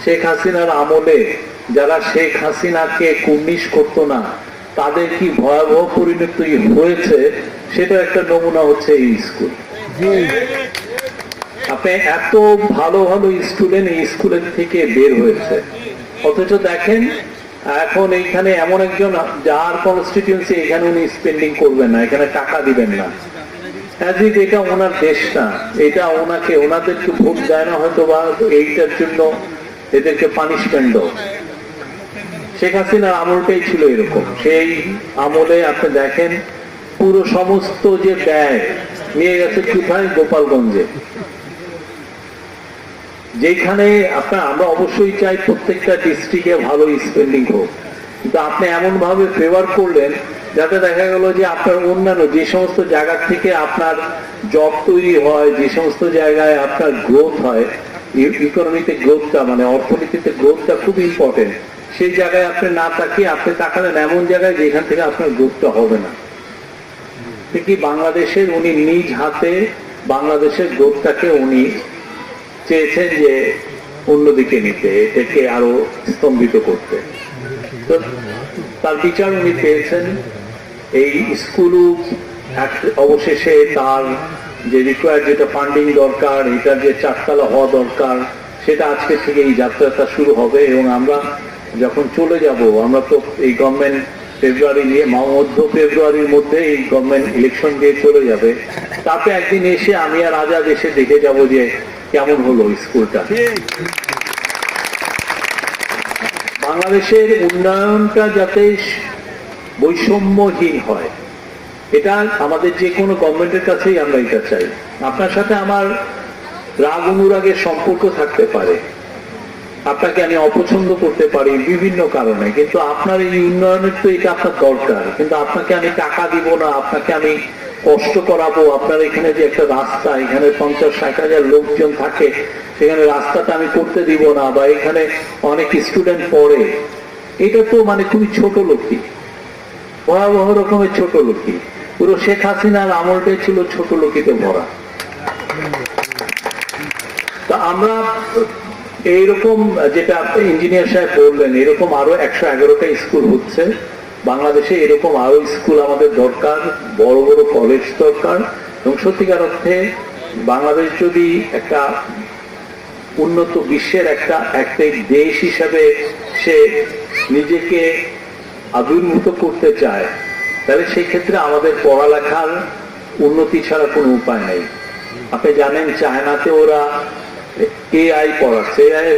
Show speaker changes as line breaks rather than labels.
শেখ হাসিনার আমলে যারা শেখ হাসিনাকে কুর্নিশ করতো না তাদের কি ভয়াবহ পরিণতি হয়েছে সেটা একটা নমুনা হচ্ছে এই স্কুল। আপনি এত ভালো ভালো স্টুডেন্ট এই স্কুলের থেকে বের হয়েছে, অথচ দেখেন এখন এইখানে এমন একজন যার কনস্টিটিউয়েন্সি এখানে উনি স্পেন্ডিং করবেন না, এখানে টাকা দিবেন না, এটা ওনার দেশ না, এটা ওনাদেরকে ভোট দেয় না হয়তো বা এইটার জন্য এদেরকে পানিশমেন্ট দাও। শেখ হাসিনার আমলটাই ছিল এরকম। সেই আমলে আপনি দেখেন পুরো সমস্ত যে ব্যয় নিয়ে গেছে কোথায়? গোপালগঞ্জে, যেখানে আমরা অবশ্যই চাই প্রত্যেকটা ডিস্ট্রিক্টে ভালো স্পেন্ডিং হোক, কিন্তু আপনি এমন ভাবে ফেভার করলেন যাতে দেখা গেল যে আপনার অন্যান্য যে সমস্ত জায়গা থেকে আপনার জব তৈরি হয়, যে সমস্ত জায়গায় আপনার গ্রোথ হয়, ইকোনমিতে গ্রোথটা মানে অর্থনীতিতে গ্রোথটা খুব ইম্পর্টেন্ট, সেই জায়গায় আপনি না তাকিয়ে আপনি তাকালেন এমন জায়গায় যেখান থেকে আপনার গ্রোথটা হবে না। ঠিকই বাংলাদেশের উনি নিজ হাতে বাংলাদেশের গ্রোথটাকে উনি চেয়েছেন যে অন্যদিকে নিতে, এটাকে আরো স্তম্ভিত করতে। তো তার বিচার উনি পেয়েছেন। এই স্কুলও অবশেষে তার যে রিকোয়ার্ড যেটা ফান্ডিং দরকার, এটার যে চারতলা হওয়া দরকার, সেটা আজকে থেকে এই যাত্রাটা শুরু হবে। এবং আমরা যখন চলে যাব, আমরা তো এই গভর্নমেন্ট ফেব্রুয়ারি নিয়ে মধ্য ফেব্রুয়ারির মধ্যে এই গভর্নমেন্ট ইলেকশন দিয়ে চলে যাবে, তাতে একদিন এসে আমি আর আজাদ এসে দেখে যাব যে কেমন হলো স্কুলটা। বাংলাদেশের উন্নয়নটা যাতে বৈষম্যহীন হয়, এটা আমাদের যে কোনো গভর্নমেন্টের কাছেই আমরা এটা চাই। আপনার সাথে আমার রাগ অনুরাগের সম্পর্ক থাকতে পারে, আপনাকে আমি অপছন্দ করতে পারি বিভিন্ন কারণে, কিন্তু আপনার এই উন্নয়নের তো এটা আপনার দরকার। কিন্তু আপনাকে আমি টাকা দিব না, আপনাকে আমি কষ্ট করাবো, আপনার এখানে যে একটা রাস্তা, এখানে 50-60 হাজার লোকজন থাকে, সেখানে রাস্তাটা আমি করতে দিব না, বা এখানে অনেক স্টুডেন্ট পড়ে, এটা তো মানে খুবই ছোট লোকই, ভয়াবহ রকমের ছোট লোকই। পুরো শেখ হাসিনার আমলটাই ছিল ছোট লোকিতে ভরা। তা আমরা এইরকম যেটা ইঞ্জিনিয়ার সাহেব বললেন, এরকম আরো 111টা স্কুল হচ্ছে বাংলাদেশে, এরকম আরো স্কুল আমাদের দরকার, বড় বড় কলেজ দরকার। এবং সত্যিকার অর্থে বাংলাদেশ যদি একটা উন্নত বিশ্বের একটা দেশ হিসাবে সে নিজেকে আবির্ভূত করতে চায়, তাহলে সেই ক্ষেত্রে আমাদের পড়ালেখার উন্নতি ছাড়া কোনো উপায় নেই। আপনি জানেন চায়নাতে ওরা AI পড়াচ্ছে। AI